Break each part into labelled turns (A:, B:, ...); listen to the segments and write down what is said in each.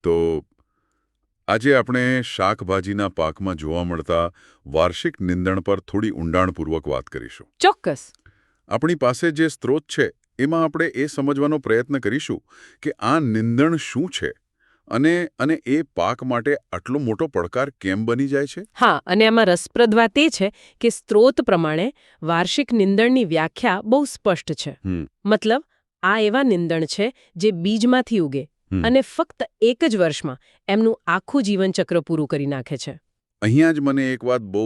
A: તો આજે આપણે શાકભાજીના પાકમાં જોવા મળતા વાર્ષિક નિંદણ પર થોડી ઊંડાણપૂર્વક વાત કરીશું.
B: ચોક્કસ.
A: આપણી પાસે જે સ્ત્રોત છે એમાં આપણે એ સમજવાનો પ્રયત્ન કરીશું કે આ નિંદણ શું છે અને અને એ પાક માટે આટલો મોટો પડકાર કેમ બની જાય છે.
B: હા, અને આમાં રસપ્રદ વાત એ છે કે સ્ત્રોત પ્રમાણે વાર્ષિક નિંદણની વ્યાખ્યા બહુ સ્પષ્ટ છે. મતલબ આ એવા નિંદણ છે જે બીજમાંથી ઉગે અને ફક્ત એક જ વર્ષમાં એમનું આખું જીવનચક્ર પૂરું કરી નાખે છે.
A: અહીંયા જ મને એક વાત બહુ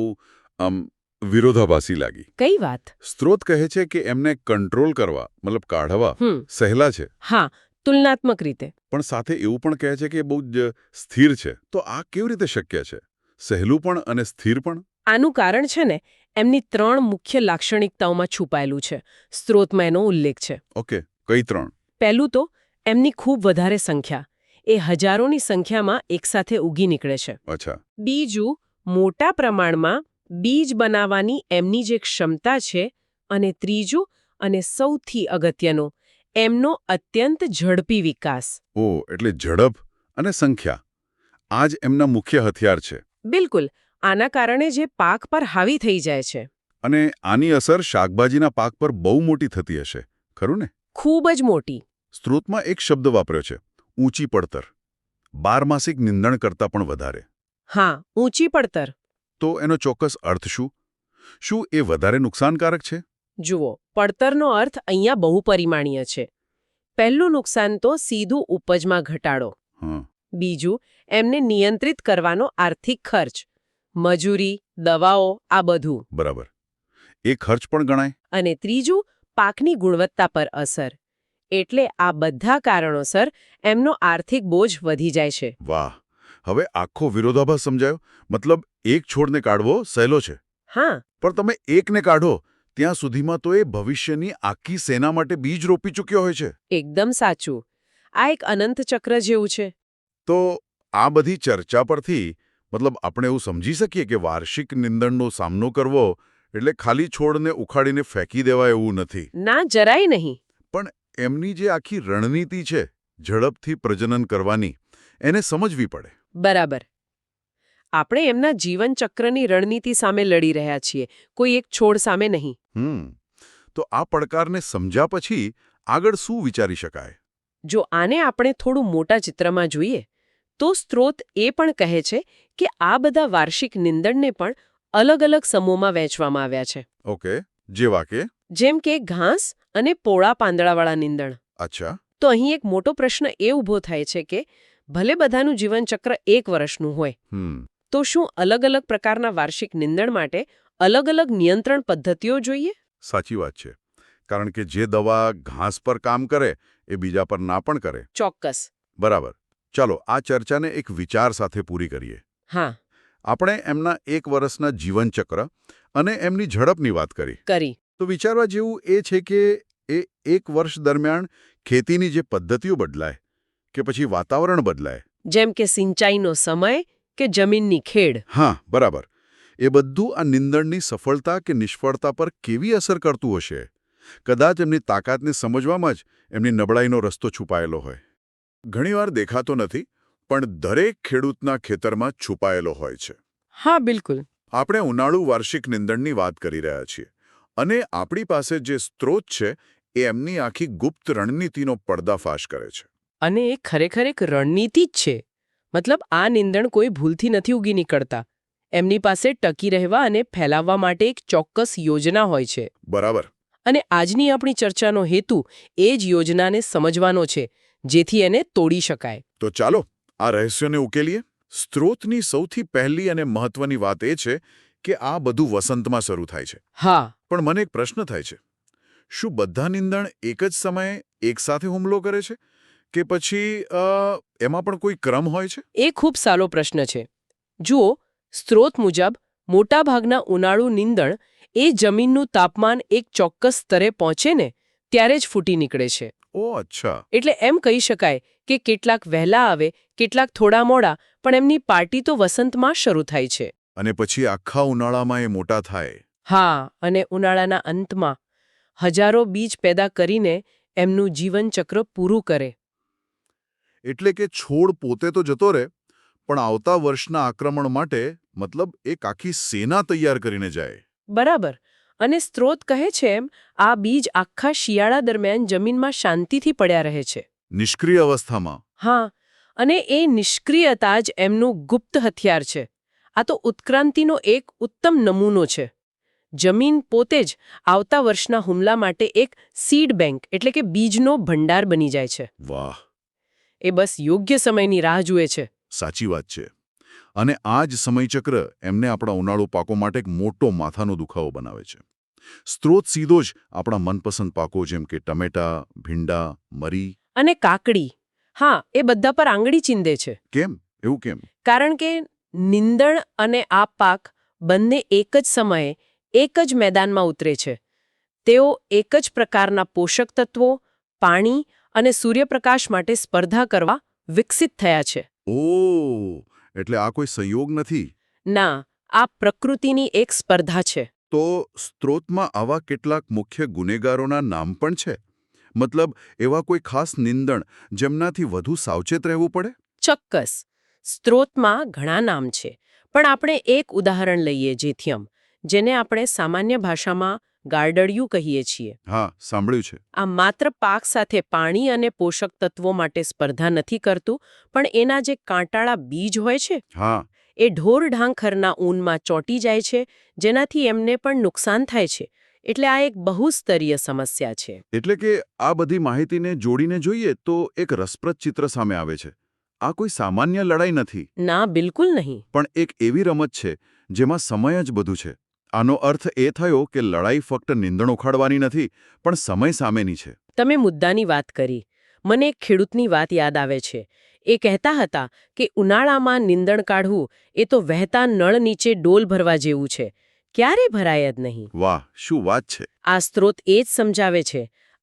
A: વિરોધાભાસી લાગી.
B: કઈ વાત?
A: સ્ત્રોત કહે છે કે એમને કંટ્રોલ કરવા મતલબ કાઢવા સહેલા છે.
B: હા, તુલનાત્મક રીતે.
A: પણ સાથે એવું પણ કહે છે કે બહુ જ સ્થિર છે. તો આ કેવી રીતે શક્ય છે? સહેલું પણ અને સ્થિર પણ?
B: આનું કારણ છે ને એમની 3 મુખ્ય લાક્ષણિકતાઓમાં છુપાયેલું છે. સ્ત્રોતમાં એનો ઉલ્લેખ છે.
A: ઓકે, કઈ 3?
B: પહેલું તો એમની ખૂબ વધારે સંખ્યા. એ હજારોની સંખ્યામાં એકસાથે ઉગી નીકળે છે.
A: અચ્છા.
B: બીજું, મોટા પ્રમાણમાં બીજ બનાવવાની એમની જે ક્ષમતા છે. અને ત્રીજું અને સૌથી અગત્યનું, એમનો અત્યંત ઝડપી વિકાસ.
A: ઓ, એટલે ઝડપ અને સંખ્યા આ જ એમના મુખ્ય હથિયાર છે.
B: બિલકુલ. આના કારણે જે પાક પર હાવી થઈ જાય છે.
A: અને આની અસર શાકભાજીના પાક પર બહુ મોટી થતી હશે, ખરું ને?
B: ખૂબ જ મોટી.
A: સ્ત્રોતમાં એક શબ્દ વાપર્યો છે, ઊંચી પડતર. બારમાસિક નિંદણ કરતાં પણ વધારે.
B: હા, ઊંચી પડતર.
A: તો એનો ચોક્કસ અર્થ શું? શું એ વધારે નુકસાનકારક છે?
B: જુઓ, પડતરનો અર્થ અહીંયા બહુપરિમાણીય છે. પહેલું નુકસાન તો સીધું ઉપજમાં ઘટાડો. બીજું, એમને નિયંત્રિત કરવાનો આર્થિક ખર્ચ. મજૂરી, દવાઓ, આ બધું.
A: બરાબર. એ ખર્ચ પણ ગણાય.
B: અને ત્રીજું, પાકની ગુણવત્તા પર અસર. એટલે આ બધા કારણોસર એમનો આર્થિક બોજ વધી જાય છે.
A: વાહ, હવે આખો વિરોધાભાસ સમજાયો. મતલબ એક છોડને કાઢવો સહેલો છે.
B: હા.
A: પણ તમે એકને કાઢો ત્યાં સુધીમાં તો એ ભવિષ્યની આખી સેના માટે બીજ રોપી ચૂક્યો હોય છે.
B: એકદમ સાચું. આ એક અનંત ચક્ર જેવું છે.
A: તો આ બધી ચર્ચા પરથી મતલબ આપણે એવું સમજી શકીએ કે વાર્ષિક નિંદણનો સામનો કરવો એટલે ખાલી છોડને ઉખાડીને ફેંકી દેવાય એવું નથી.
B: ના, જરાય નહીં.
A: પણ એમની જે આખી રણનીતિ છે ઝડપથી પ્રજનન કરવાની, એને સમજવી પડે.
B: બરાબર. આપણે એમના જીવનચક્રની રણનીતિ સામે લડી રહ્યા છીએ, કોઈ એક છોડ સામે નહીં.
A: તો આ પડકારને સમજ્યા પછી આગળ શું વિચારી શકાય?
B: જો આને આપણે થોડું મોટા ચિત્રમાં જોઈએ તો સ્ત્રોત એ પણ કહે છે કે આ બધા વાર્ષિક નિંદણને પણ અલગ અલગ સમૂહમાં વહેંચવામાં આવ્યા છે.
A: ઓકે, જેવા કે?
B: જેમ કે ઘાસ અને પોળા પાંદડાવાળા નિંદણ.
A: અચ્છા.
B: તો અહીં એક મોટો પ્રશ્ન એ ઊભો થાય છે કે ભલે બધાનું જીવનચક્ર 1 વર્ષનું હોય, તો શું અલગ અલગ પ્રકારના વાર્ષિક નિંદણ માટે અલગ અલગ નિયંત્રણ પદ્ધતિઓ જોઈએ?
A: સાચી વાત છે. કારણ કે જે દવા ઘાસ પર કામ કરે એ બીજા પર ના પણ કરે.
B: ચોક્કસ.
A: બરાબર. ચાલો આ ચર્ચાને એક વિચાર સાથે પૂરી કરીએ.
B: હા.
A: આપણે એમના 1 વર્ષના જીવનચક્ર અને એમની ઝડપની વાત કરી. તો વિચારવા જેવું એ છે કે એ 1 વર્ષ દરમિયાન ખેતીની જે પદ્ધતિઓ બદલાય કે પછી વાતાવરણ બદલાય.
B: જેમ કે સિંચાઈનો સમય કે જમીનની ખેડ.
A: હા, બરાબર. એ બધું આ નિંદણની સફળતા કે નિષ્ફળતા પર કેવી અસર કરતું હશે? કદાચ એમની તાકાતને સમજવામાં જ એમની નબળાઈનો રસ્તો છુપાયેલો હોય. ઘણીવાર દેખાતો નથી, પણ દરેક ખેડૂતના ખેતરમાં છુપાયેલો હોય છે.
B: હા, બિલકુલ.
A: આપણે ઉનાળુ વાર્ષિક નિંદણની વાત કરી રહ્યા છીએ. અને આપણી પાસે જે સ્ત્રોત છે એ એમની આખી ગુપ્ત રણનીતિનો પર્દાફાશ કરે છે.
B: અને એ ખરેખર એક રણનીતિ જ છે. મતલબ આ નિંદણ કોઈ ભૂલથી નથી ઉગી નીકળતા. એમની પાસે ટકી રહેવા અને ફેલાવવા માટે એક ચોક્કસ યોજના હોય છે.
A: બરાબર.
B: અને આજની આપણી ચર્ચાનો હેતુ એ જ યોજનાને સમજવાનો છે, જેથી એને તોડી શકાય.
A: તો ચાલો આ રહસ્યને ઉકેલીએ. સ્ત્રોતની સૌથી પહેલી અને મહત્વની વાત એ છે કે આ બધું વસંતમાં શરૂ થાય છે.
B: હા.
A: પણ મને એક પ્રશ્ન થાય છે, શું બધા નિંદણ એક જ સમયે એકસાથે હુમલો કરે છે કે પછી એમાં પણ કોઈ ક્રમ હોય છે?
B: એ ખૂબ સારો પ્રશ્ન છે. જુઓ, સ્ત્રોત મુજબ મોટાભાગના ઉનાળુ નિંદણ એ જમીનનું તાપમાન એક ચોક્કસ સ્તરે પહોંચે ને ત્યારે જ ફૂટી નીકળે છે.
A: ઓ, અચ્છા.
B: એટલે એમ કહી શકાય કે કેટલાક વહેલા આવે, કેટલાક થોડા મોડા, પણ એમની પાર્ટી તો વસંતમાં શરૂ થાય છે.
A: અને પછી આખા ઉનાળામાં એ મોટા થાય.
B: હા, અને ઉનાળાના અંતમાં હજારો બીજ પેદા કરીને એમનું જીવનચક્ર પૂરું કરે.
A: એટલે કે છોડ પોતે તો જતો રહે, પણ આવતા વર્ષના આક્રમણ માટે મતલબ એક આખી સેના તૈયાર કરીને જાય.
B: બરાબર. અને સ્ત્રોત કહે છે એમ આ બીજ આખા શિયાળા દરમિયાન જમીનમાં શાંતિથી પડ્યા રહે છે.
A: નિષ્ક્રિય અવસ્થામાં.
B: હા, અને એ નિષ્ક્રિયતા જ એમનું ગુપ્ત હથિયાર છે. આ તો ઉત્ક્રાંતિનો એક ઉત્તમ નમૂનો છે. જમીન પોતે જ આવતા વર્ષના હુમલા માટે એક સીડ બેંક એટલે કે બીજનો ભંડાર બની જાય છે.
A: વાહ,
B: એ બસ યોગ્ય સમયની રાહ જુએ છે.
A: સાચી વાત છે. અને આ જ સમયચક્ર એમને આપણા ઉનાળુ પાકો માટે એક મોટો માથાનો દુખાવો બનાવે છે. સ્ત્રોત સીધો જ આપણા મનપસંદ પાકો જેમ કે ટમેટા, ભીંડા, મરી.
B: અને કાકડી, હા, એ બધા પર આંગળી ચીંધે છે.
A: કેમ? એવું કેમ?
B: કારણ કે નીંદણ અને આ પાક બંને એક જ સમયે એક જ મેદાનમાં ઉતરે છે. તેઓ એક જ પ્રકારના પોષક તત્વો, પાણી અને સૂર્યપ્રકાશ માટે સ્પર્ધા કરવા વિકસિત થયા છે.
A: ઓહ, એટલે આ કોઈ સંયોગ નથી.
B: ના, આ પ્રકૃતિની એક સ્પર્ધા છે.
A: તો સ્ત્રોતમાં આવા કેટલાક મુખ્ય ગુનેગારોના નામ પણ છે. મતલબ એવા કોઈ ખાસ નિંદણ જેમનાથી વધુ સાવચેત રહેવું પડે?
B: ચોક્કસ. સ્ત્રોતમાં ઘણા નામ છે, પણ આપણે એક ઉદાહરણ લઈએ જેથિયમ, જેને આપણે સામાન્ય ભાષામાં ગાર્ડળિયું કહીએ છીએ.
A: હા, સાંભળ્યું છે.
B: આ માત્ર પાક સાથે પાણી અને પોષક તત્વો માટે સ્પર્ધા નથી કરતું, પણ એના જે કાંટાળા બીજ હોય છે
A: હા.
B: એ ઢોર-ઢાંખરના ઊનમાં ચોંટી જાય છે, જેનાથી એમને પણ નુકસાન થાય છે. એટલે આ એક બહુસ્તરીય સમસ્યા છે.
A: એટલે કે આ બધી માહિતીને જોડીને જોઈએ તો એક રસપ્રદ ચિત્ર સામે આવે છે. આ કોઈ સામાન્ય લડાઈ નથી,
B: ના, બિલકુલ નહીં.
A: પણ એક એવી રમત છે જેમાં સમય જ બધું છે. આનો અર્થ એ થયો કે લડાઈ ફક્ત નિંદણ ઉખાડવાની નથી, પણ સમય સામેની છે.
B: તમે મુદ્દાની વાત કરી. મને એક ખેડૂતની વાત યાદ આવે છે. એ કહેતા હતા કે ઉનાળામાં નીંદણ કાઢવું એ તો વહેતા નળ નીચે ડોલ ભરવા જેવું છે. ક્યારે ભરાય જ નહીં.
A: વાહ, શું વાત છે!
B: આ સ્ત્રોત એ જ સમજાવે છે.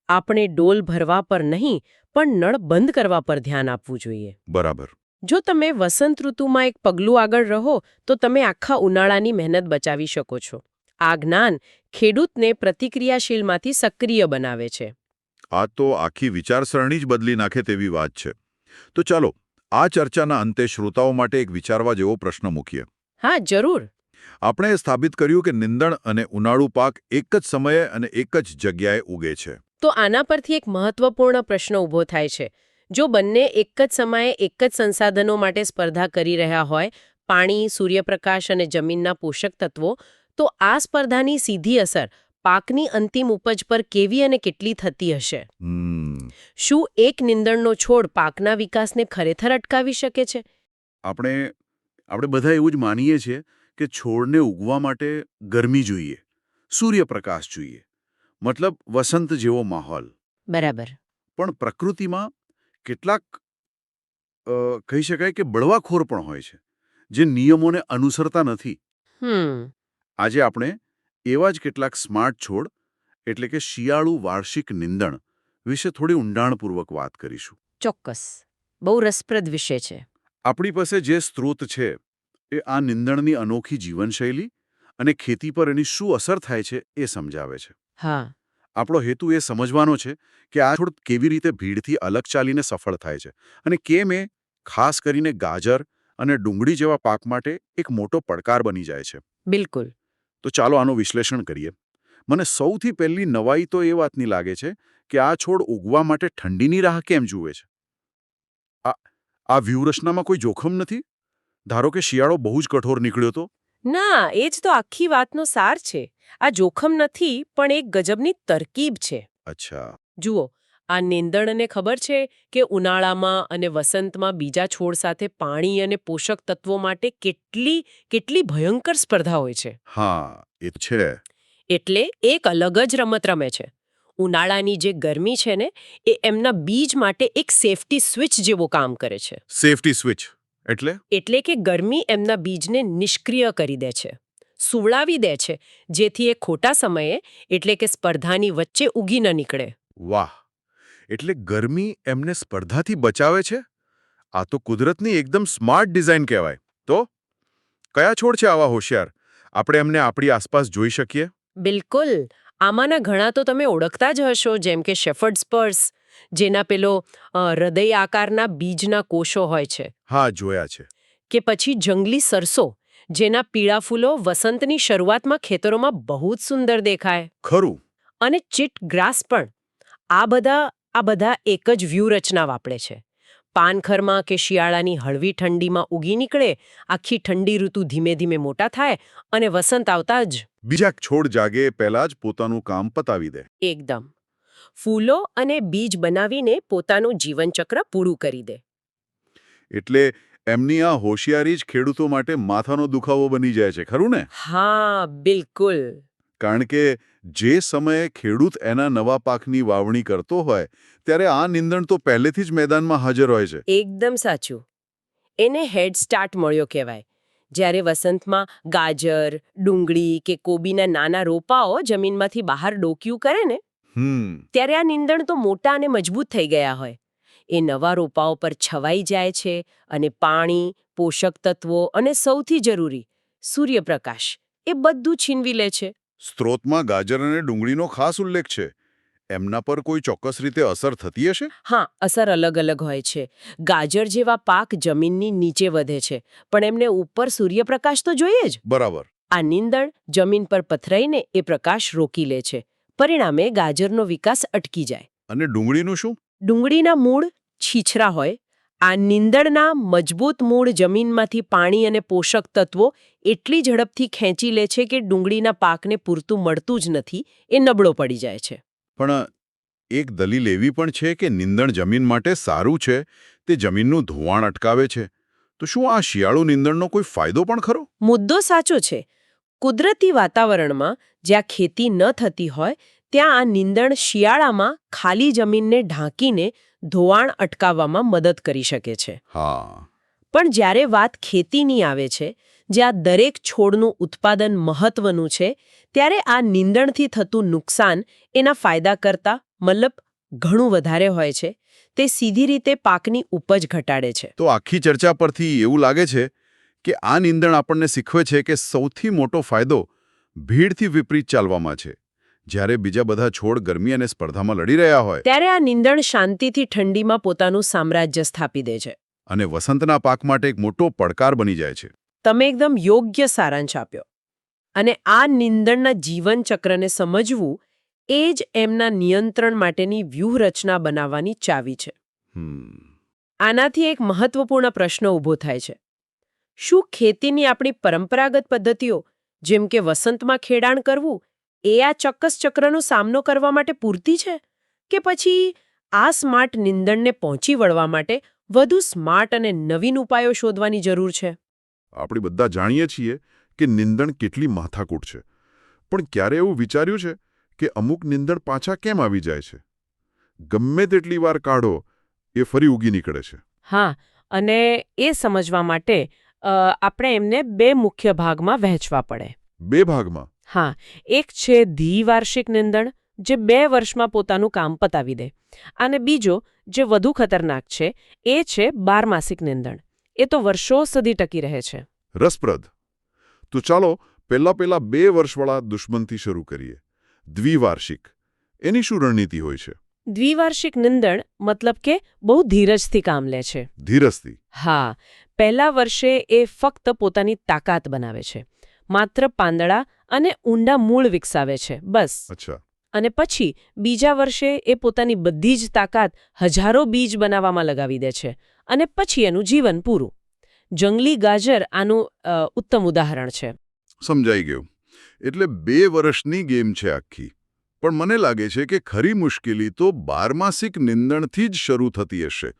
B: આપણે ડોલ ભરવા પર નહીં, પણ નળ બંધ કરવા પર ધ્યાન આપવું જોઈએ.
A: બરાબર.
B: જો તમે વસંત ઋતુમાં એક પગલું આગળ રહો તો તમે આખા ઉનાળાની મહેનત બચાવી શકો છો. આ જ્ઞાન ખેડૂતને પ્રતિક્રિયાશીલમાંથી સક્રિય બનાવે છે.
A: આ તો આખી વિચારસરણી જ બદલી નાખે તેવી વાત છે. તો ચાલો, આ ચર્ચાના અંતે શ્રોતાઓ માટે એક વિચારવા જેવો પ્રશ્ન મૂકીએ.
B: હા, જરૂર.
A: આપણે સ્થાપિત કર્યું કે નિંદણ અને ઉનાળુ પાક એક જ સમયે અને એક જ જગ્યાએ ઉગે છે.
B: તો આના પરથી એક મહત્વપૂર્ણ પ્રશ્ન ઊભો થાય છે. જો બંને એક જ સમયે એક જ સંસાધનો માટે સ્પર્ધા કરી રહ્યા હોય, પાણી, સૂર્યપ્રકાશ અને જમીનના પોષક તત્વો, તો આ સ્પર્ધાની સીધી અસર પાકની અંતિમ ઉપજ પર કેવી અને કેટલી થતી હશે? શું એક નિંદણનો છોડ પાકના વિકાસને ખરેખર અટકાવી શકે છે?
A: આપણે બધા એવું જ માનીએ છીએ કે છોડને ઉગવા માટે ગરમી જોઈએ, સૂર્યપ્રકાશ જોઈએ, મતલબ વસંત જેવો માહોલ.
B: બરાબર.
A: પણ પ્રકૃતિમાં કેટલાક કહી શકાય કે બળવાખોર પણ હોય છે, જે નિયમોને અનુસરતા નથી. આજે આપણે એવા જ કેટલાક સ્માર્ટ છોડ એટલે કે શિયાળુ વાર્ષિક નિંદણ વિશે થોડી ઊંડાણપૂર્વક વાત કરીશું.
B: ચોક્કસ. બહુ રસપ્રદ વિષય છે.
A: આપણી પાસે જે સ્ત્રોત છે એ આ નિંદણની અનોખી જીવનશૈલી અને ખેતી પર એની શું અસર થાય છે એ સમજાવે છે.
B: હા.
A: આપણો હેતુ એ સમજવાનો છે કે આ છોડ કેવી રીતે ભીડથી અલગ ચાલીને સફળ થાય છે અને કેમ એ ખાસ કરીને ગાજર અને ડુંગળી જેવા પાક માટે એક મોટો પડકાર બની જાય છે.
B: બિલકુલ.
A: તો ચાલો આનું વિશ્લેષણ કરીએ. મને સૌથી પહેલી નવાઈ તો એ વાતની લાગે છે કે આ છોડ ઉગવા માટે ઠંડીની રાહ કેમ જુએ છે. આ વ્યૂહરચનામાં કોઈ જોખમ નથી? ધારો કે શિયાળો બહુ જ કઠોર નીકળ્યો તો?
B: ના, એ જ તો આખી વાતનો સાર છે. આ જોખમ નથી, પણ એક ગજબની તરકીબ છે.
A: અચ્છા.
B: જુઓ, આ નીંદણને ખબર છે કે ઉનાળામાં અને વસંતમાં બીજા છોડ સાથે પાણી અને પોષક તત્વો માટે કેટલી ભયંકર સ્પર્ધા હોય છે.
A: હા, એ છે.
B: એટલે એક અલગ જ રમત રમે છે. ઉનાળાની જે ગરમી છે ને, એ એમના બીજ માટે એક સેફટી સ્વિચ જેવો કામ કરે છે.
A: સેફટી સ્વિચ એટલે
B: કે ગરમી એમના બીજને નિષ્ક્રિય કરી દે છે, સુવડાવી દે છે, જેથી એ ખોટા સમયે એટલે કે સ્પર્ધાની વચ્ચે ઉગી ન નીકળે.
A: વાહ! એટલે ગરમી એમને સ્પર્ધાથી બચાવે છે? આ તો કુદરતની એકદમ સ્માર્ટ ડિઝાઇન કહેવાય. તો કયા છોડ છે આવા હોશિયાર? આપણે એમને આપણી આસપાસ જોઈ શકીએ?
B: બિલકુલ. આમાંના ઘણા તો તમે ઓળખતા જ હશો, જેમ કે શેફર્ડ સ્પર્સ, જેના પેલો હૃદય આકારના બીજના કોષો હોય છે,
A: હા, જોયા છે.
B: કે પછી જંગલી સરસો, જેના પીળા ફૂલો વસંતની શરૂઆતમાં ખેતરોમાં બહુ જ સુંદર દેખાય,
A: ખરું.
B: અને ચીટ ગ્રાસ પણ. આ બધા એક જ વ્યૂહરચના વાપરે છે. પાનખરમાં કે શિયાળાની હળવી ઠંડીમાં ઉગી નીકળે, આખી ઠંડી ઋતુ ધીમે ધીમે મોટા થાય અને વસંત આવતા જ
A: બીજા છોડ જાગે પહેલા જ પોતાનું કામ પતાવી દે.
B: એકદમ ફૂલો અને બીજ બનાવીને પોતાનું જીવનચક્ર પૂરું કરી દે.
A: એટલે એમની આ હોશિયારી જ ખેડૂતો માટે માથાનો દુખાવો બની જાય છે, ખરું ને?
B: હા, બિલકુલ.
A: કારણ કે જે સમયે ખેડૂત એના નવા પાકની વાવણી કરતો હોય ત્યારે આ નીંદણ તો પહેલેથી જ મેદાનમાં હાજર હોય છે.
B: એકદમ સાચું. એને હેડ સ્ટાર્ટ મળ્યો કહેવાય. જ્યારે વસંતમાં ગાજર, ડુંગળી કે કોબીના નાના રોપાઓ જમીનમાંથી બહાર ડોક્યું કરે ને, ત્યારે આ નીંદણ તો મોટા અને મજબૂત થઈ ગયા હોય. એ નવા રોપાઓ પર છવાઈ જાય છે અને પાણી, પોષક તત્વો અને સૌથી જરૂરી સૂર્યપ્રકાશ એ બધું છીનવી લે છે.
A: સ્ત્રોતમાં ગાજર અને ડુંગળીનો ખાસ ઉલ્લેખ છે. એમના પર કોઈ ચોક્કસ રીતે અસર થતી હશે?
B: હા, અસર અલગ અલગ હોય છે. ગાજર જેવા પાક જમીનની નીચે વધે છે, પણ એમને ઉપર સૂર્યપ્રકાશ તો જોઈએ જ.
A: બરાબર.
B: આ નીંદણ જમીન પર પથરાઈને એ પ્રકાશ રોકી લે છે. પરિણામે ગાજરનો વિકાસ અટકી જાય.
A: અને ડુંગળીનું શું?
B: ડુંગળીના મૂળ છીછરા હોય. આ નીંદણના મજબૂત મૂળ જમીનમાંથી પાણી અને પોષક તત્વો એટલી ઝડપથી ખેંચી લે છે કે ડુંગળીના પાકને પૂરતું મળતું જ નથી, એ નબળો પડી જાય છે.
A: પણ એક દલીલ એવી પણ છે કે નીંદણ જમીન માટે સારું છે, તે જમીનનું ધોવાણ અટકાવે છે. તો શું આ શિયાળુ નીંદણનો કોઈ ફાયદો પણ ખરો?
B: મુદ્દો સાચો છે. કુદરતી વાતાવરણમાં જ્યાં ખેતી ન થતી હોય ત્યાં આ નીંદણ શિયાળામાં ખાલી જમીનને ઢાંકીને ધોવાણ અટકાવવામાં મદદ કરી શકે છે.
A: હા.
B: પણ જ્યારે વાત ખેતીની આવે છે, જ્યાં દરેક છોડનું ઉત્પાદન મહત્વનું છે, ત્યારે આ નીંદણથી થતું નુકસાન એના ફાયદા કરતાં ઘણું વધારે હોય છે. તે સીધી રીતે પાકની ઉપજ ઘટાડે છે.
A: તો આખી ચર્ચા પરથી એવું લાગે છે કે આ નીંદણ આપણને શીખવે છે કે સૌથી મોટો ફાયદો ભીડથી વિપરીત ચાલવામાં છે. જ્યારે બીજા બધા છોડ ગરમી અને સ્પર્ધામાં લડી રહ્યા હોય
B: ત્યારે આ નીંદણ શાંતિથી ઠંડીમાં પોતાનું સામ્રાજ્ય સ્થાપી દે છે.
A: અને વસંતના પાક માટે એક મોટો પડકાર બની જાય છે.
B: તમે એકદમ યોગ્ય સારાંશ આપ્યો. અને આ નીંદણના જીવનચક્રને સમજવું એ જ એમના નિયંત્રણ માટેની વ્યૂહરચના બનાવવાની ચાવી છે. આનાથી એક મહત્વપૂર્ણ પ્રશ્ન ઊભો થાય છે. શું ખેતીની આપણી પરંપરાગત પદ્ધતિઓ, જેમ કે વસંતમાં ખેડાણ કરવું, એ આ ચોક્કસ ચક્રનો સામનો કરવા માટે પૂરતી છે? કે પછી આ સ્માર્ટ નીંદણને પહોંચી વળવા માટે વધુ સ્માર્ટ અને નવીન ઉપાયો શોધવાની જરૂર છે?
A: આપણે બધા જાણીએ છીએ કે નીંદણ કેટલી માથાકૂટ છે. પણ ક્યારે એવું વિચાર્યું છે કે અમુક નીંદણ પાછા કેમ આવી જાય છે? ગમે તેટલી વાર કાઢો એ ફરી ઉગી નીકળે છે.
B: હા, અને એ સમજવા માટે આપણે એમને બે મુખ્ય ભાગમાં વહેંચવા પડે.
A: બે ભાગમાં?
B: હા, એક છે દ્વિવાર્ષિક નીંદણ, જે 2 વર્ષમાં પોતાનું કામ પતાવી દે. અને બીજો, જે વધુ ખતરનાક છે, એ છે બારમાસિક નીંદણ. એ તો વર્ષો સુધી ટકી રહે છે.
A: રસપ્રદ. તો ચાલો પહેલા 2 વર્ષવાળા દુશ્મનથી શરૂ કરીએ. દ્વિવાર્ષિક. એની શું રણનીતિ હોય છે?
B: દ્વિવાર્ષિક નીંદણ મતલબ કે બહુ ધીરજથી કામ લે છે.
A: ધીરજથી?
B: હા. પહેલા વર્ષે એ ફક્ત પોતાની તાકાત બનાવે છે. માત્ર પાંદડા અને ઊંડા મૂળ વિકસાવે છે, બસ.
A: અચ્છા.
B: અને પછી બીજા વર્ષે એ પોતાની બધી જ તાકાત હજારો બીજ બનાવવામાં લગાવી દે છે. અને પછી એનું જીવન પૂરું. જંગલી ગાજર આનું ઉત્તમ ઉદાહરણ છે.
A: સમજાઈ ગયું. એટલે 2 વર્ષની ગેમ છે આખી. પણ મને લાગે છે કે ખરી મુશ્કેલી તો બારમાસિક નીંદણથી જ શરૂ થતી હશે.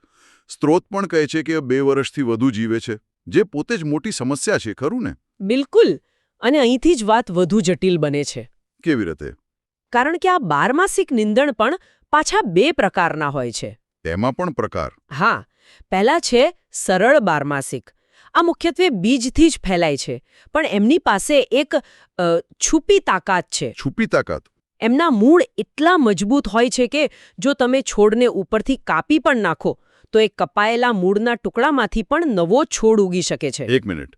A: સ્ત્રોત પણ કહે છે કે 2 વર્ષથી વધુ જીવે છે, જે પોતે જ મોટી સમસ્યા છે, ખરું ને?
B: બિલકુલ. અને અહીંથી જ વાત વધુ જટિલ બને છે.
A: કેવી રીતે?
B: કારણ કે આ બારમાસિક નીંદણ પણ પાછા 2 પ્રકારના હોય છે.
A: એમાં પણ પ્રકાર?
B: હા. પહેલા છે સરળ બારમાસિક. આ મુખ્યત્વે બીજથી જ ફેલાય છે, પણ એમની પાસે એક છુપી તાકાત છે.
A: છુપી તાકાત?
B: એમના મૂળ એટલા મજબૂત હોય છે કે જો તમે છોડને ઉપરથી કાપી પણ નાખો તો એ કપાયેલા મૂળના ટુકડામાંથી પણ નવો છોડ ઉગી શકે છે.
A: એક મિનિટ.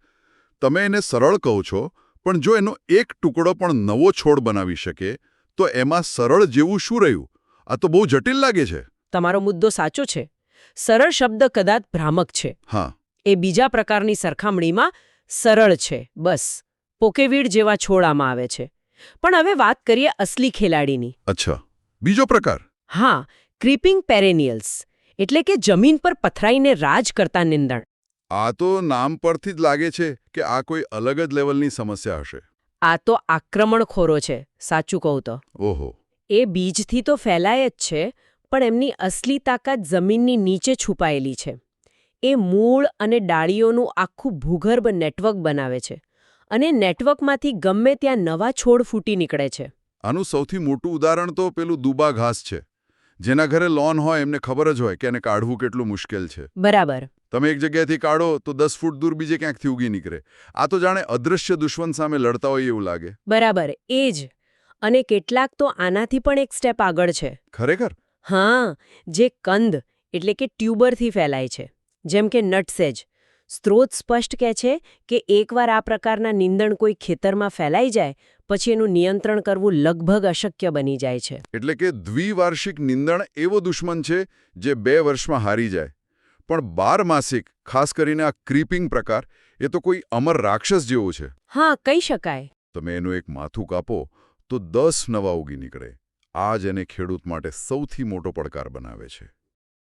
A: તમે એને સરળ કહો છો, પણ જો એનો એક ટુકડો પણ નવો છોડ બનાવી શકે, તો એમાં સરળ જેવું શું રહ્યું? આ તો બહુ જટિલ લાગે છે.
B: તમારો મુદ્દો સાચો છે. સરળ શબ્દ કદાચ ભ્રામક છે.
A: હા,
B: એ બીજા પ્રકારની સરખામણીમાં સરળ છે. બસ પોકેવીડ જેવા છોડામાં આવે છે. પણ હવે વાત કરીએ અસલી ખેલાડીની.
A: અચ્છા, બીજો પ્રકાર.
B: હા, ક્રીપિંગ પેરેનિયલ્સ એટલે કે જમીન પર પથરાઈને રાજ કરતા નિંદણ.
A: આ તો નામ પરથી જ લાગે છે કે આ કોઈ અલગ જ લેવલની સમસ્યા હશે.
B: આ તો આક્રમણખોરો છે, સાચું કહું તો.
A: ઓહો.
B: એ બીજથી તો ફેલાય જ છે, પણ એમની અસલી તાકાત જમીનની નીચે છુપાયેલી છે. એ મૂળ અને ડાળીઓનું આખું ભૂગર્ભ નેટવર્ક બનાવે છે, અને નેટવર્કમાંથી ગમે ત્યાં નવા છોડ ફૂટી નીકળે છે.
A: આનું સૌથી મોટું ઉદાહરણ તો પેલું દુબા ઘાસ છે. જેના ઘરે લોન હોય એમને ખબર જ હોય કે એને કાઢવું કેટલું મુશ્કેલ છે.
B: બરાબર.
A: તમે એક જગ્યાએથી કાઢો તો 10 ફૂટ દૂર બીજે ક્યાંકથી ઉગી નીકળે. આ તો જાણે અદૃશ્ય દુશ્મન સામે લડતા હોય એવું લાગે.
B: બરાબર, એ જ. અને કેટલાક તો આનાથી પણ એક સ્ટેપ આગળ છે.
A: ખરેખર?
B: હા, જે કંદ એટલે કે ટ્યુબરથી ફેલાય છે, જેમ કે નટસેજ. સ્ત્રોત સ્પષ્ટ કહે છે કે એકવાર આ પ્રકારના નિંદણ કોઈ ખેતરમાં ફેલાઈ જાય પછી એનું નિયંત્રણ કરવું લગભગ અશક્ય બની જાય છે.
A: એટલે કે દ્વિવાર્ષિક નિંદણ એવો દુશ્મન છે જે 2 વર્ષમાં હારી જાય. પણ 12 ખાસ કરીને આ ક્રીપિંગ પ્રકાર, એ તો કોઈ અમર રાક્ષસ જેવો છે.
B: હા, કહી શકાય.
A: તમે એનું એક માથું કાપો તો 10 નવા ઉગી નીકળે. આ જ એને ખેડૂત માટે સૌથી મોટો પડકાર બનાવે છે.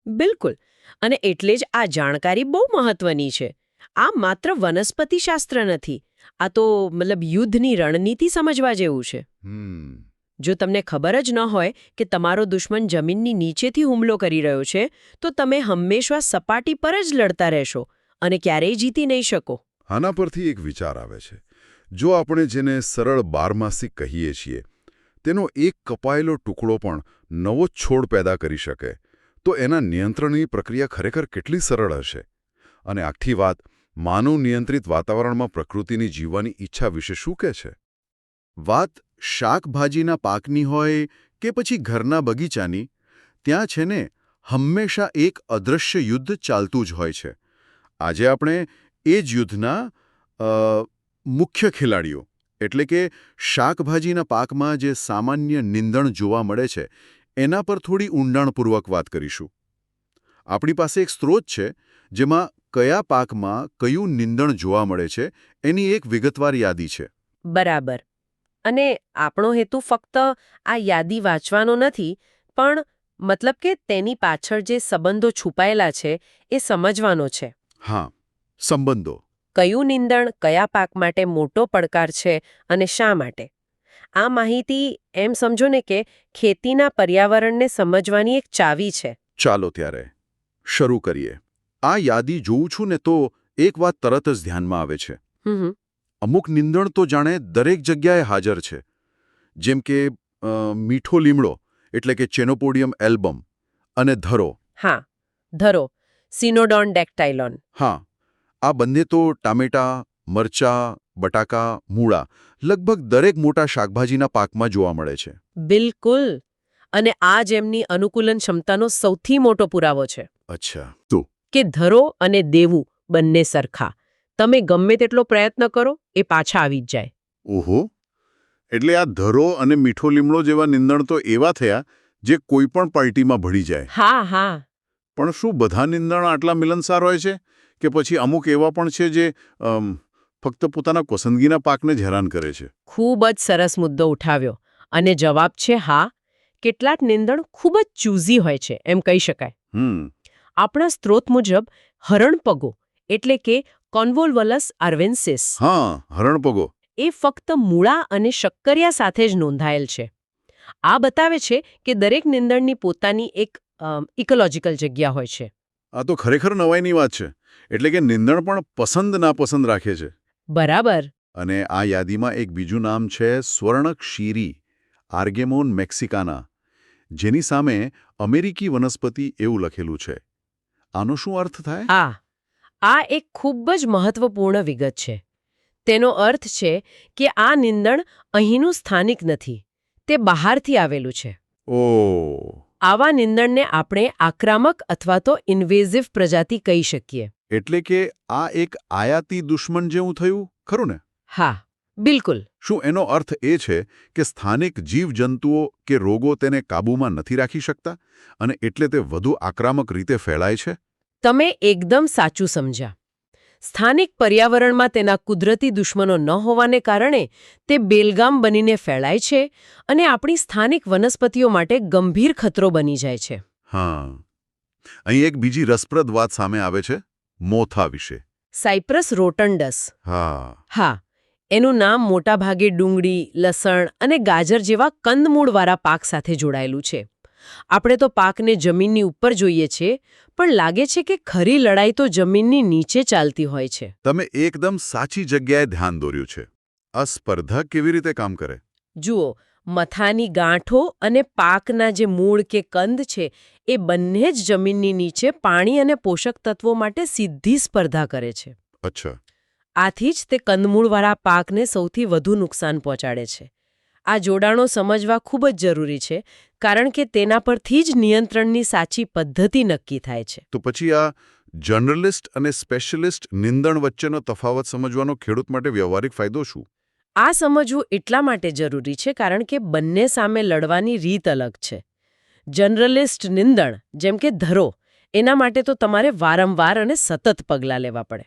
B: બિલકુલ. અને એટલે જ આ જાણકારી બહુ મહત્વની છે. આ માત્ર વનસ્પતિશાસ્ત્ર નથી, આ તો યુદ્ધની રણનીતિ સમજવા જેવું છે. જો તમને ખબર જ ન હોય કે તમારો દુશ્મન જમીનની નીચેથી હુમલો કરી રહ્યો છે, તો તમે હંમેશા સપાટી પર જ લડતા રહેશો અને ક્યારેય જીતી નહીં શકો.
A: આના પરથી એક વિચાર આવે છે. જો આપણે જેને સરળ બારમાસિક કહીએ છીએ, તેનો એક કપાયેલો ટુકડો પણ નવો છોડ પેદા કરી શકે, તો એના નિયંત્રણની પ્રક્રિયા ખરેખર કેટલી સરળ હશે. અને આખી વાત માનવ નિયંત્રિત વાતાવરણમાં પ્રકૃતિની જીવવાની ઈચ્છા વિશે શું કહે છે? વાત શાકભાજીના પાકની હોય કે પછી ઘરના બગીચાની, ત્યાં છે ને હંમેશા એક અદૃશ્ય યુદ્ધ ચાલતું જ હોય છે. આજે આપણે એ જ યુદ્ધના મુખ્ય ખેલાડીઓ એટલે કે શાકભાજીના પાકમાં જે સામાન્ય નિંદણ જોવા મળે છે એના પર થોડી ઊંડાણપૂર્વક વાત કરીશું. આપણી પાસે એક સ્ત્રોત છે જેમાં કયા પાકમાં કયું નિંદણ જોવા મળે છે એની એક વિગતવાર યાદી છે.
B: બરાબર. અને આપણો હેતુ ફક્ત આ યાદી વાંચવાનો નથી, પણ કે તેની પાછળ જે સંબંધો છુપાયેલા છે એ સમજવાનો છે.
A: હા, સંબંધો.
B: કયું નિંદણ કયા પાક માટે મોટો પડકાર છે અને શા માટે. આ માહિતી એમ સમજો ને કે ખેતીના પર્યાવરણને સમજવાની એક ચાવી છે.
A: ચાલો ત્યારે શરૂ કરીએ. આ યાદી જોઉં છું ને તો એક વાત તરત જ ધ્યાનમાં આવે છે. અમુક નિંદણ તો જાણે દરેક જગ્યાએ હાજર છે. જેમ કે મીઠો લીમડો એટલે કે ચેનોપોડિયમ એલ્બમ અને ધરો.
B: હા, ધરો સિનોડોન ડેક્ટાઇલોન.
A: હા, આ બંને તો ટામેટા, મરચા, બટાકા, મૂળા લગભગ દરેક મોટા શાકભાજીના પાકમાં જોવા મળે છે.
B: બિલકુલ. અને આ જ એમની અનુકૂલન ક્ષમતાનો સૌથી મોટો પુરાવો છે.
A: અચ્છા, તો
B: કે ધરો અને દેવું બંને સરખા. તમે ગમે તેટલો પ્રયત્ન કરો એ પાછા આવી જ જાય.
A: ઓહો, એટલે આ ધરો અને મીઠો લીમડો જેવા નિંદણ તો એવા થયા જે કોઈ પણ પાર્ટીમાં ભળી જાય.
B: હા હા.
A: પણ શું બધા નિંદણ આટલા મિલનસાર હોય છે કે પછી અમુક એવા પણ છે જે ફક્ત પોતાના પસંદગીના પાકને જ હેરાન કરે છે?
B: ખૂબ જ સરસ મુદ્દો ઉઠાવ્યો. અને જવાબ છે હા. કેટલાક નિંદણ ખૂબ જ ચૂઝી હોય છે એમ કહી શકાય. આપણા સ્ત્રોત મુજબ હરણપગો એટલે કે કોન્વોલ્વલસ આર્વેન્સિસ.
A: હા, હરણપગો.
B: એ ફક્ત મૂળા અને શક્કરિયા સાથે જ નોંધાયેલ છે. આ બતાવે છે કે દરેક નિંદણની પોતાની એક ઇકોલોજીકલ જગ્યા હોય છે.
A: આ તો ખરેખર નવાઈની વાત છે. એટલે કે નિંદણ પણ પસંદ નાપસંદ રાખે છે.
B: બરાબર.
A: અને આ યાદીમાં એક બીજું નામ છે સ્વર્ણક્ષીરી, આર્ગેમોન મેક્સિકાના, જેની સામે અમેરિકી વનસ્પતિ એવું લખેલું છે. આનો શું અર્થ થાય?
B: આ એક ખૂબ જ મહત્વપૂર્ણ વિગત છે. તેનો અર્થ છે કે આ નિંદણ અહીંનું સ્થાનિક નથી, તે બહારથી આવેલું છે.
A: ઓહ.
B: આવા નિંદણને આપણે આક્રમક અથવા તો ઇન્વેઝિવ પ્રજાતિ કહી શકીએ.
A: એટલે કે આ એક આયાતી દુશ્મન જેવું થયું, ખરું ને?
B: હા. બિલકુલ.
A: શું એનો અર્થ એ છે કે સ્થાનિક જીવજંતુઓ કે રોગો તેને કાબૂમાં નથી રાખી શકતા અને એટલે તે વધુ આક્રમક રીતે ફેલાય છે?
B: તમે એકદમ સાચું સમજ્યા. સ્થાનિક પર્યાવરણમાં તેના કુદરતી દુશ્મનો ન હોવાને કારણે તે બેલગામ બનીને ફેલાય છે અને આપણી સ્થાનિક વનસ્પતિઓ માટે ગંભીર ખતરો બની જાય છે.
A: હા. અહીં એક બીજી રસપ્રદ વાત સામે આવે છે, મોથા વિશે.
B: સાયપ્રસ રોટન્ડસ.
A: હા.
B: હા, એનું નામ મોટાભાગે ડુંગળી, લસણ અને ગાજર જેવા કંદમૂળવાળા પાક સાથે જોડાયેલું છે. આપણે તો પાકને જમીનની ઉપર જોઈએ છીએ, પણ લાગે છે કે ખરી લડાઈ તો જમીનની નીચે ચાલતી હોય છે.
A: તમે એકદમ સાચી જગ્યાએ ધ્યાન દોર્યું છે. આ સ્પર્ધા કેવી રીતે કામ કરે?
B: જુઓ, મથાની ગાંઠો અને પાકના જે મૂળ કે કંદ છે એ બંને જ જમીનની નીચે પાણી અને પોષક તત્વો માટે સીધી સ્પર્ધા કરે છે.
A: અચ્છા.
B: આથી જ તે કંદમૂળવાળા પાકને સૌથી વધુ નુકસાન પહોંચાડે છે. આ જોડાણો સમજવા ખૂબ જ જરૂરી છે, કારણ કે તેના પરથી જ નિયંત્રણની સાચી પદ્ધતિ નક્કી થાય છે.
A: તો પછી આ જર્નલિસ્ટ અને સ્પેશિયલિસ્ટ નિંદણ વચ્ચેનો તફાવત સમજવાનો ખેડૂત માટે વ્યવહારિક ફાયદો શું?
B: આ સમજવું એટલા માટે જરૂરી છે કારણ કે બંને સામે લડવાની રીત અલગ છે. જનરલિસ્ટ નિંદણ, જેમ કે ધરો, એના માટે તો તમારે વારંવાર અને સતત પગલાં લેવા પડે.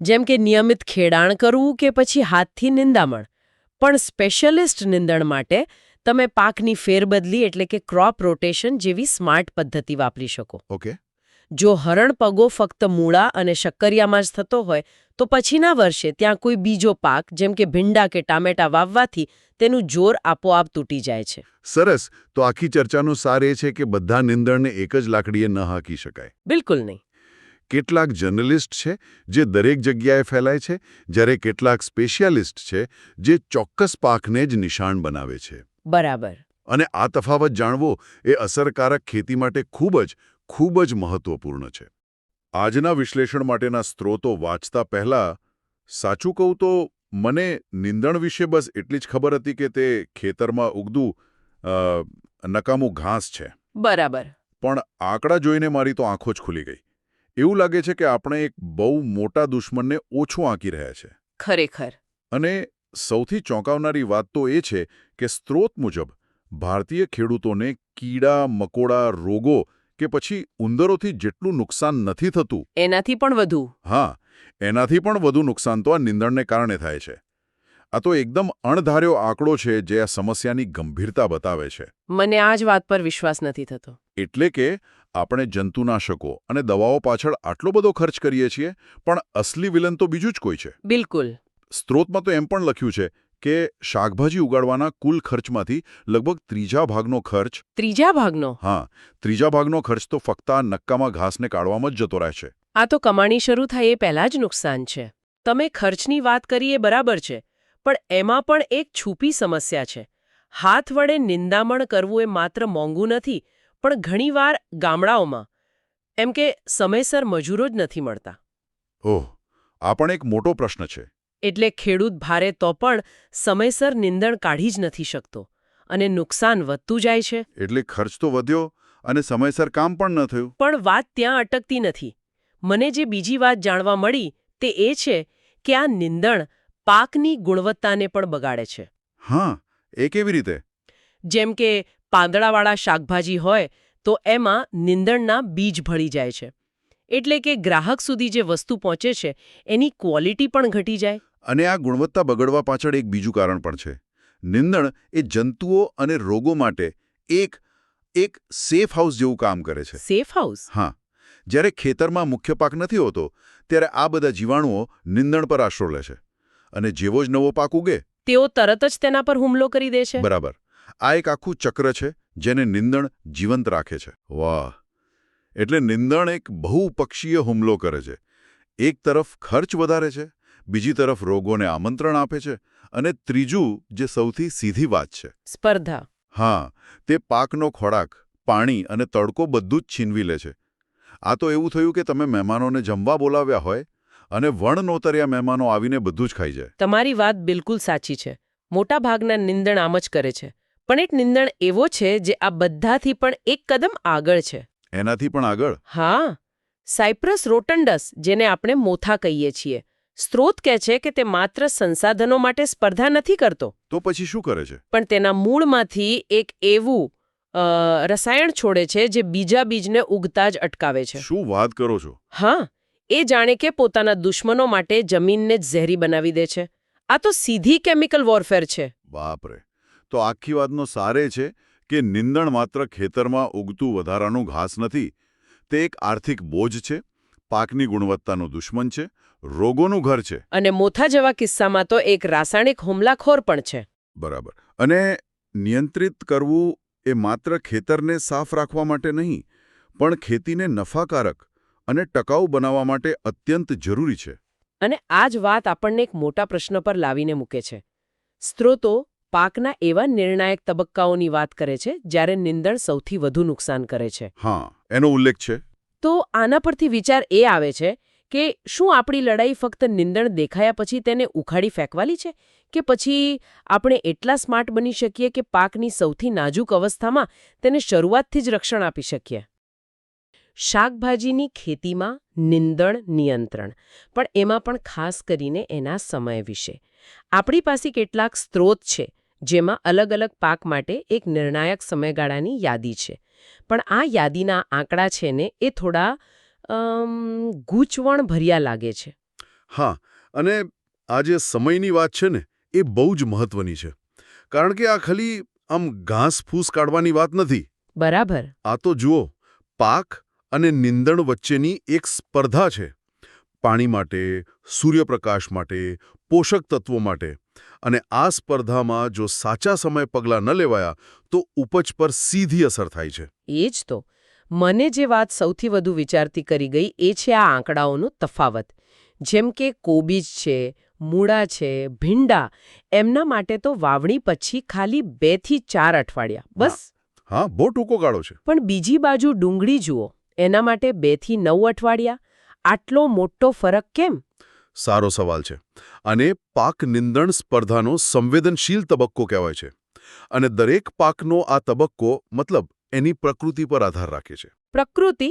B: જેમ કે નિયમિત ખેડાણ કરવું કે પછી હાથથી નિંદામણ. પણ સ્પેશિયલિસ્ટ નિંદણ માટે તમે પાકની ફેરબદલી એટલે કે ક્રોપ રોટેશન જેવી સ્માર્ટ પદ્ધતિ વાપરી શકો.
A: ઓકે.
B: જો હરણપગો ફક્ત મૂળા અને શક્કરિયામાં જ થતો હોય તો પછીના વર્ષે ત્યાં કોઈ બીજો પાક જેમ કે ભીંડા કે ટામેટા વાવવાથી તેનું જોર આપોઆપ તૂટી જાય છે.
A: સરસ. તો આખી ચર્ચાનો સાર એ છે કે બધા નિંદણને એક જ લાકડીએ ન હાંકી શકાય.
B: બિલકુલ નહીં.
A: કેટલાક જર્નલિસ્ટ છે જે દરેક જગ્યાએ ફેલાય છે, જ્યારે કેટલાક સ્પેશિયાલિસ્ટ છે જે ચોક્કસ પાકને જ નિશાન બનાવે છે.
B: બરાબર.
A: અને આ તફાવત જાણવો એ અસરકારક ખેતી માટે ખૂબ જ મહત્વપૂર્ણ છે. આજના વિશ્લેષણ માટેના સ્ત્રોતો વાંચતા પહેલા સાચું કહું તો મને નિંદણ વિશે બસ એટલી જ ખબર હતી કે તે ખેતરમાં ઉગતું નકામું ઘાસ છે.
B: બરાબર.
A: પણ આંકડા જોઈને મારી તો આંખો જ ખુલી ગઈ. એવું લાગે છે કે આપણે એક બહુ મોટા દુશ્મનને ઓછું આંકી રહ્યા છે.
B: ખરેખર.
A: અને સૌથી ચોંકાવનારી વાત તો એ છે કે સ્ત્રોત મુજબ ભારતીય ખેડૂતોને કીડા, મકોડા, રોગો કે પછી ઉંદરોથી જેટલું નુકસાન નથી થતું,
B: એનાથી પણ વધુ.
A: હા, એનાથી પણ વધુ નુકસાન તો આ નિંદણને કારણે થાય છે. આ તો એકદમ અણધાર્યો આંકડો છે જે આ સમસ્યાની ગંભીરતા બતાવે છે.
B: મને આ જ વાત પર વિશ્વાસ નથી થતો.
A: એટલે કે આપણે જંતુનાશકો અને દવાઓ પાછળ આટલો બધો ખર્ચ કરીએ છીએ, પણ અસલી વિલન તો બીજું જ કોઈ છે.
B: બિલકુલ.
A: સ્ત્રોતમાં તો એમ પણ લખ્યું છે કે શાકભાજી ઉગાડવાના કુલ ખર્ચમાંથી લગભગ ત્રીજા ભાગનો ખર્ચ ત્રીજા ભાગનો ખર્ચ તો ફક્ત આ નક્કામાં ઘાસને કાઢવામાં જ જતો રહે છે.
B: આ તો કમાણી શરૂ થાય એ પહેલા જ નુકસાન છે. તમે ખર્ચની વાત કરી એ બરાબર છે, પણ એમાં પણ એક છુપી સમસ્યા છે. હાથ વડે નિંદામણ કરવું એ માત્ર મોંઘું નથી, પણ ઘણીવાર ગામડાઓમાં એમ કે સમયસર મજૂરો જ નથી મળતા.
A: ઓહ, આ પણ એક મોટો પ્રશ્ન છે.
B: એટલે ખેડૂત ભારે તો પણ સમયસર નિંદણ કાઢી જ નથી શકતો અને નુકસાન વધતું જાય છે.
A: એટલે ખર્ચ તો વધ્યો અને સમયસર કામ પણ ન થયું.
B: પણ વાત ત્યાં અટકતી નથી. મને જે બીજી વાત જાણવા મળી તે એ છે કે આ નિંદણ પાકની ગુણવત્તાને પણ બગાડે છે.
A: હા, એ કેવી રીતે?
B: જેમ કે પાંદડાવાળા શાકભાજી હોય તો એમાં નિંદણના બીજ ભળી જાય છે. એટલે કે ગ્રાહક સુધી જે વસ્તુ પહોંચે છે એની ક્વોલિટી પણ ઘટી જાય.
A: અને આ ગુણવત્તા બગડવા પાછળ એક બીજું કારણ પણ છે. નિંદણ એ જંતુઓ અને રોગો માટે એક સેફ હાઉસ જેવું કામ કરે છે.
B: Safe house?
A: હા. જ્યારે ખેતરમાં મુખ્ય પાક નથી હોતો ત્યારે આ બધા જીવાણુઓ નિંદણ પર આશરો લે છે. અને જેવો જ નવો પાક ઉગે
B: તેઓ તરત જ તેના પર હુમલો કરી દે છે.
A: બરાબર. આ એક આખું ચક્ર છે જેને નિંદણ જીવંત રાખે છે. વાહ! એટલે નિંદણ એક બહુપક્ષીય હુમલો કરે છે. એક તરફ ખર્ચ વધારે છે, બીજી તરફ રોગોને આમંત્રણ આપે છે, અને ત્રીજું જે સૌથી સીધી વાત છે,
B: સ્પર્ધા.
A: હા, તે પાકનો ખોરાક, પાણી અને તડકો બધું જ છીનવી લે છે. આ તો એવું થયું કે તમે મહેમાનોને જમવા બોલાવ્યા હોય અને વણનોતર્યા મહેમાનો આવીને બધું જ ખાઈ જાય.
B: તમારી વાત બિલકુલ સાચી છે. મોટાભાગના નિંદણ આમ જ કરે છે. પણ એક નિંદણ એવો છે જે આ બધાથી પણ એક કદમ આગળ છે.
A: એનાથી પણ આગળ?
B: હા, સાયપ્રસ રોટન્ડસ, જેને આપણે મોથા કહીએ છીએ. સ્ત્રોત કહે છે કે તે માત્ર સંસાધનો માટે સ્પર્ધા નથી કરતો,
A: તો પછી શું કરે છે?
B: પણ તેના મૂળમાંથી એક એવું રસાયણ છોડે છે જે બીજા બીજને ઉગતા જ અટકાવે છે.
A: શું વાત કરો છો?
B: હા, એ જાણે કે પોતાના દુશ્મનો માટે જમીનને જ ઝેરી બનાવી દે છે. આ તો સીધી કેમિકલ વોરફેર છે.
A: બાપરે! તો આખી વાતનો સાર એ છે કે નિંદણ માત્ર ખેતરમાં ઉગતું વધારાનું ઘાસ નથી. તે એક આર્થિક બોજ છે, પાકની ગુણવત્તાનો દુશ્મન છે, રોગોનું ઘર છે.
B: અને મોથા જેવા કિસ્સામાં તો એક રાસાયણિક હુમલાખોર પણ છે.
A: બરાબર. અને નિયંત્રિત કરવું એ માત્ર ખેતરને સાફ રાખવા માટે નહીં, પણ ખેતીને નફાકારક અને ટકાઉ બનાવવા માટે અત્યંત જરૂરી છે.
B: અને આ જ વાત આપણને એક મોટા પ્રશ્ન પર લાવીને મૂકે છે. સ્ત્રોતો પાકના એવા નિર્ણાયક તબક્કાઓની વાત કરે છે જ્યારે નિંદણ સૌથી વધુ નુકસાન કરે છે.
A: હા, એનો ઉલ્લેખ છે.
B: તો આના પરથી વિચાર એ આવે છે કે શું આપણી લડાઈ ફક્ત નિંદણ દેખાયા પછી તેને ઉખાડી ફેંકવાની છે, કે પછી આપણે એટલા સ્માર્ટ બની શકીએ કે પાકની સૌથી નાજુક અવસ્થામાં તેને શરૂઆતથી જ રક્ષણ આપી શકીએ? શાકભાજીની ખેતીમાં નિંદણ નિયંત્રણ, પણ એમાં પણ ખાસ કરીને એના સમય વિશે. આપણી પાસે કેટલાક સ્ત્રોત છે જેમાં અલગ અલગ પાક માટે એક નિર્ણાયક સમયગાળાની યાદી છે. પણ આ યાદીના આંકડા છે ને એ થોડા ગૂંચવણ ભર્યા લાગે છે.
A: હા, અને આ જે સમયની વાત છે ને એ બહુ જ મહત્વની છે. કારણ કે આ ખાલી આમ ઘાસ ફૂસ કાઢવાની વાત નથી.
B: બરાબર.
A: આ તો જુઓ, પાક અને નિંદણ વચ્ચેની એક સ્પર્ધા છે. પાણી માટે, સૂર્યપ્રકાશ માટે, પોષક તત્વો માટે. અને આ સ્પર્ધામાં જો સાચા સમયે પગલાં ન લેવાયા તો ઉપજ પર સીધી અસર થાય છે.
B: એ જ તો. મને જે વાત સૌથી વધુ વિચારતી કરી ગઈ એ છે આ આંકડાઓનો તફાવત. જેમ કે કોબીજ છે, મૂળા છે, ભીંડા, એમના માટે તો વાવણી પછી ખાલી 2 થી 4 અઠવાડિયા બસ.
A: હા, બહુ ટૂંકો ગાળો છે.
B: પણ બીજી બાજુ ડુંગળી જુઓ, એના માટે 2 થી 9 અઠવાડિયા. આટલો મોટો ફરક કેમ?
A: સારો સવાલ છે. અને પાક નિંદણ સ્પર્ધાનો સંવેદનશીલ તબક્કો કહેવાય છે. અને દરેક પાકનો આ તબક્કો મતલબ એની પ્રકૃતિ પર આધાર રાખે છે.
B: પ્રકૃતિ?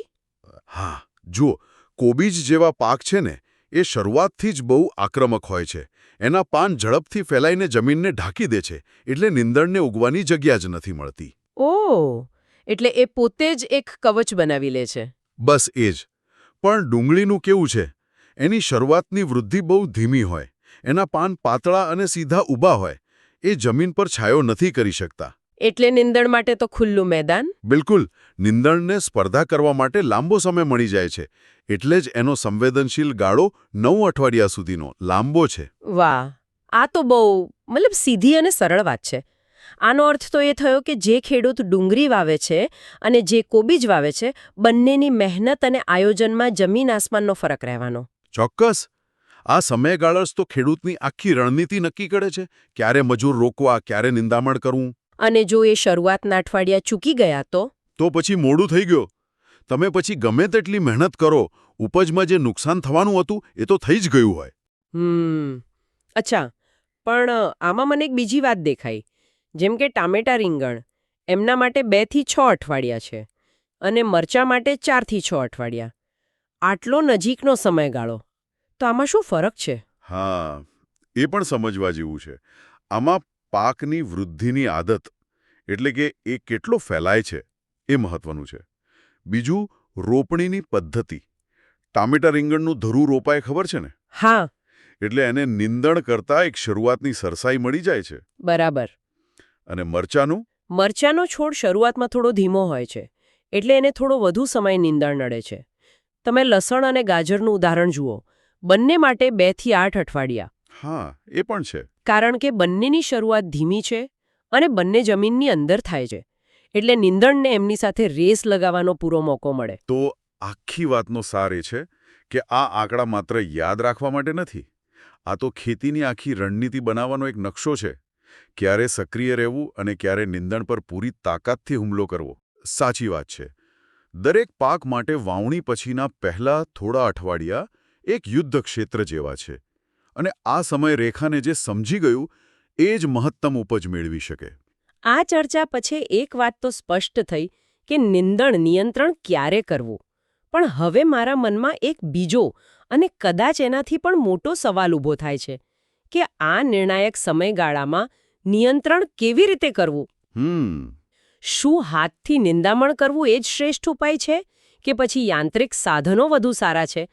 A: હા, જુઓ, કોબીજ જેવા પાક છે ને એ શરૂઆતથી જ બહુ આક્રમક હોય છે. એના પાન ઝડપથી ફેલાઈને જમીનને ઢાંકી દે છે, એટલે નિંદણને ઉગવાની જગ્યા જ નથી મળતી.
B: ઓહ, એટલે એ પોતે જ એક કવચ બનાવી લે છે.
A: બસ એ જ. પણ ડુંગળીનું કેવું છે? એની શરૂઆતની વૃદ્ધિ બહુ ધીમી હોય. એના પાન પાતળા અને સીધા ઊભા હોય. એ જમીન પર છાયો નથી કરી શકતા.
B: એટલે નિંદણ માટે તો ખુલ્લું મેદાન?
A: બિલકુલ. નિંદણને સ્પર્ધા કરવા માટે લાંબો સમય મળી જાય છે. એટલે જ એનો સંવેદનશીલ ગાળો 9 અઠવાડિયા સુધીનો લાંબો છે.
B: વાહ, આ તો બહુ સીધી અને સરળ વાત છે. આનો અર્થ તો એ થયો કે જે ખેડૂત ડુંગળી વાવે છે અને જે કોબીજ વાવે છે, બંનેની મહેનત અને આયોજનમાં જમીન આસમાનનો ફરક રહેવાનો.
A: ચોક્કસ. આ સમયગાળો જ તો ખેડૂતની આખી રણનીતિ નક્કી કરે છે. ક્યારે મજૂર રોકવા, ક્યારે નિંદામણ કરવું.
B: અને જો એ શરૂઆતના અઠવાડિયા ચૂકી ગયા
A: તો પછી મોડું થઈ ગયું. તમે પછી ગમે તેટલી મહેનત કરો, ઉપજમાં જે નુકસાન થવાનું હતું એ તો થઈ જ ગયું હોય.
B: અચ્છા, પણ આમાં મને એક બીજી વાત દેખાઈ. જેમ કે ટામેટા રીંગણ, એમના માટે 2 થી 6 અઠવાડિયા છે અને મરચાં માટે 4 થી 6 અઠવાડિયા. આટલો નજીકનો સમયગાળો. તો આમાં શું ફરક છે?
A: હા, એ પણ સમજવા જેવું છે. આમાં પાકની વૃદ્ધિની આદત, એટલે કે એ કેટલો ફેલાય છે, એ મહત્વનું છે. બીજું, રોપણીની પદ્ધતિ. ટામેટા રીંગણનું ધરું રોપાય ખબર છે ને?
B: હા. એટલે
A: એને નિંદણ કરતા એક શરૂઆતની સરસાઈ મળી જાય છે.
B: બરાબર.
A: અને મરચાનું?
B: મરચાનો છોડ શરૂઆતમાં થોડો ધીમો હોય છે, એટલે એને થોડો વધુ સમય નિંદણ નડે છે. તમે લસણ અને ગાજરનું ઉદાહરણ જુઓ. બંને માટે 2 થી 8 અઠવાડિયા.
A: હા, એ પણ છે.
B: કારણ કે બંનેની શરૂઆત ધીમી છે અને બંને જમીનની અંદર થાય છે. એટલે નિંદણને એમની સાથે રેસ લગાવવાનો પૂરો મોકો મળે.
A: તો આખી વાતનો સાર એ છે કે આ આંકડા માત્ર યાદ રાખવા માટે નથી. આ તો ખેતીની આખી રણનીતિ બનાવવાનો એક નકશો છે. ક્યારે સક્રિય રહેવું અને ક્યારે નિંદણ પર પૂરી તાકાતથી હુમલો કરવો. સાચી વાત છે. દરેક પાક માટે વાવણી પછીના પહેલા થોડા અઠવાડિયા એક યુદ્ધ ક્ષેત્ર જેવા છે. અને આ સમય રેખાને જે સમજી ગયું એ જ મહત્તમ ઉપજ મેળવી શકે.
B: આ ચર્ચા પછી એક વાત તો સ્પષ્ટ થઈ કે નિંદણ નિયંત્રણ ક્યારે કરવું. પણ હવે મારા મનમાં એક બીજો અને કદાચ એનાથી પણ મોટો સવાલ ઊભો થાય છે કે આ નિર્ણાયક સમયગાળામાં નિયંત્રણ કેવી રીતે કરવું? શું હાથથી નિંદામણ કરવું એ જ શ્રેષ્ઠ ઉપાય છે કે પછી યાંત્રિક સાધનો વધુ સારા છે?